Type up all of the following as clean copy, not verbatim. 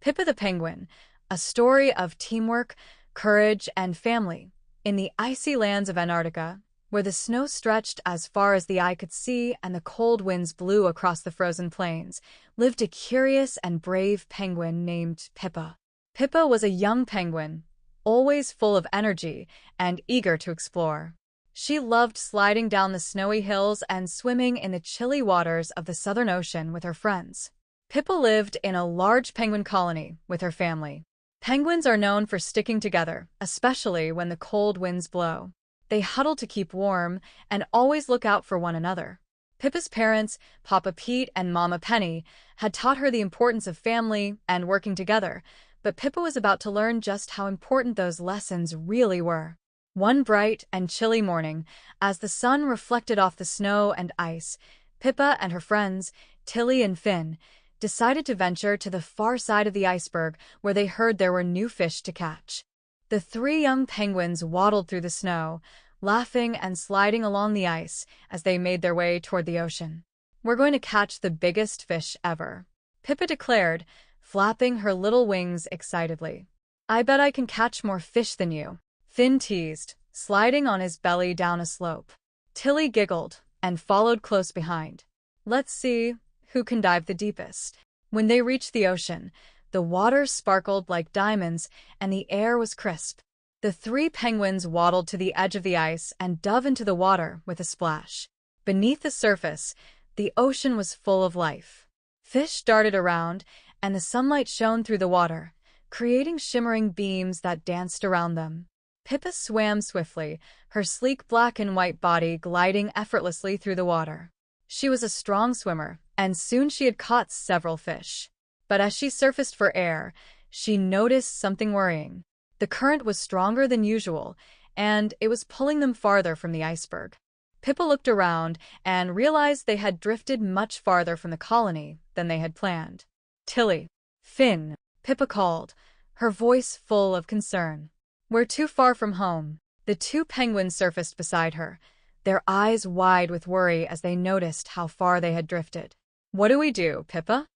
Pippa the Penguin, a story of teamwork, courage, and family. In the icy lands of Antarctica, where the snow stretched as far as the eye could see and the cold winds blew across the frozen plains, lived a curious and brave penguin named Pippa. Pippa was a young penguin, always full of energy and eager to explore. She loved sliding down the snowy hills and swimming in the chilly waters of the Southern Ocean with her friends. Pippa lived in a large penguin colony with her family. Penguins are known for sticking together, especially when the cold winds blow. They huddle to keep warm and always look out for one another. Pippa's parents, Papa Pete and Mama Penny, had taught her the importance of family and working together, but Pippa was about to learn just how important those lessons really were. One bright and chilly morning, as the sun reflected off the snow and ice, Pippa and her friends, Tilly and Finn, decided to venture to the far side of the iceberg where they heard there were new fish to catch. The three young penguins waddled through the snow, laughing and sliding along the ice as they made their way toward the ocean. "We're going to catch the biggest fish ever," Pippa declared, flapping her little wings excitedly. "I bet I can catch more fish than you," Finn teased, sliding on his belly down a slope. Tilly giggled and followed close behind. "Let's see who can dive the deepest." When they reached the ocean, the water sparkled like diamonds and the air was crisp. The three penguins waddled to the edge of the ice and dove into the water with a splash. Beneath the surface, the ocean was full of life. Fish darted around, and the sunlight shone through the water, creating shimmering beams that danced around them. Pippa swam swiftly, her sleek black and white body gliding effortlessly through the water. She was a strong swimmer, and soon she had caught several fish. But as she surfaced for air, she noticed something worrying. The current was stronger than usual, and it was pulling them farther from the iceberg. Pippa looked around and realized they had drifted much farther from the colony than they had planned. "Tilly, Finn," Pippa called, her voice full of concern. "We're too far from home." The two penguins surfaced beside her, their eyes wide with worry as they noticed how far they had drifted. "What do we do, Pippa?"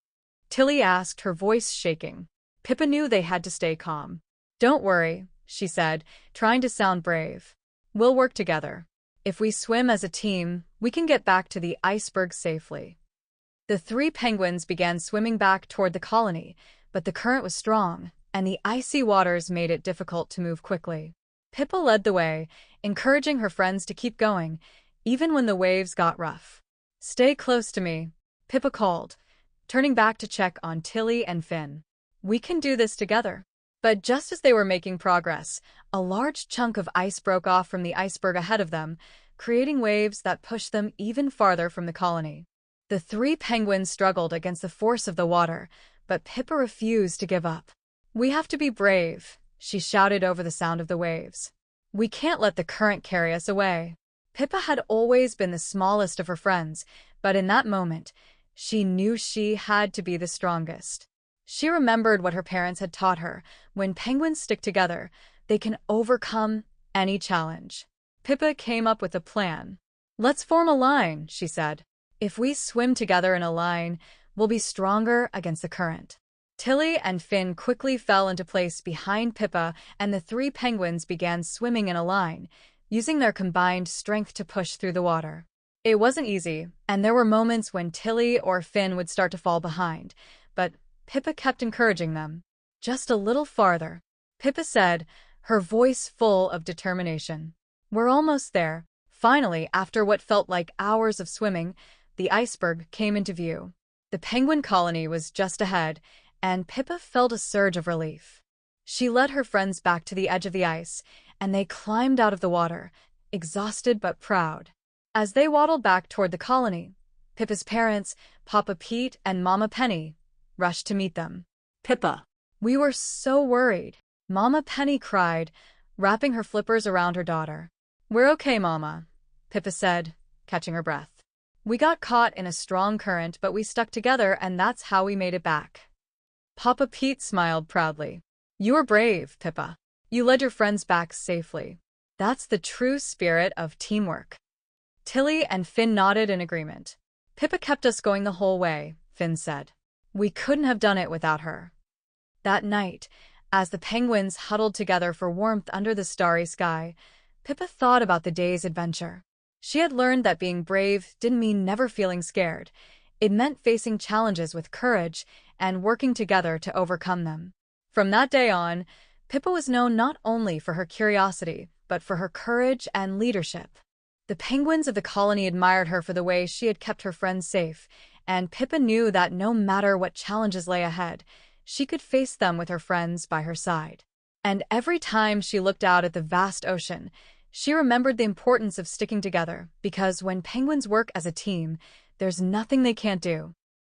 Tilly asked, her voice shaking. Pippa knew they had to stay calm. "Don't worry," she said, trying to sound brave. "We'll work together. If we swim as a team, we can get back to the iceberg safely." The three penguins began swimming back toward the colony, but the current was strong, and the icy waters made it difficult to move quickly. Pippa led the way, encouraging her friends to keep going, even when the waves got rough. "Stay close to me," Pippa called, turning back to check on Tilly and Finn. "We can do this together." But just as they were making progress, a large chunk of ice broke off from the iceberg ahead of them, creating waves that pushed them even farther from the colony. The three penguins struggled against the force of the water, but Pippa refused to give up. "We have to be brave," she shouted over the sound of the waves. "We can't let the current carry us away." Pippa had always been the smallest of her friends, but in that moment, she knew she had to be the strongest. She remembered what her parents had taught her: when penguins stick together, they can overcome any challenge. Pippa came up with a plan. "Let's form a line," she said. "If we swim together in a line, we'll be stronger against the current." Tilly and Finn quickly fell into place behind Pippa, and the three penguins began swimming in a line, using their combined strength to push through the water. It wasn't easy, and there were moments when Tilly or Finn would start to fall behind, but Pippa kept encouraging them. "Just a little farther," Pippa said, her voice full of determination. "We're almost there." Finally, after what felt like hours of swimming, the iceberg came into view. The penguin colony was just ahead, and Pippa felt a surge of relief. She led her friends back to the edge of the ice, and they climbed out of the water, exhausted but proud. As they waddled back toward the colony, Pippa's parents, Papa Pete and Mama Penny, rushed to meet them. "Pippa, "We were so worried," Mama Penny cried, wrapping her flippers around her daughter. "We're okay, Mama," Pippa said, catching her breath. "We got caught in a strong current, but we stuck together, and that's how we made it back." Papa Pete smiled proudly. "You were brave, Pippa. You led your friends back safely. That's the true spirit of teamwork." Tilly and Finn nodded in agreement. "Pippa kept us going the whole way," Finn said. "We couldn't have done it without her." That night, as the penguins huddled together for warmth under the starry sky, Pippa thought about the day's adventure. She had learned that being brave didn't mean never feeling scared. It meant facing challenges with courage and working together to overcome them. From that day on, Pippa was known not only for her curiosity, but for her courage and leadership. The penguins of the colony admired her for the way she had kept her friends safe, and Pippa knew that no matter what challenges lay ahead, she could face them with her friends by her side. And every time she looked out at the vast ocean, she remembered the importance of sticking together, because when penguins work as a team, there's nothing they can't do.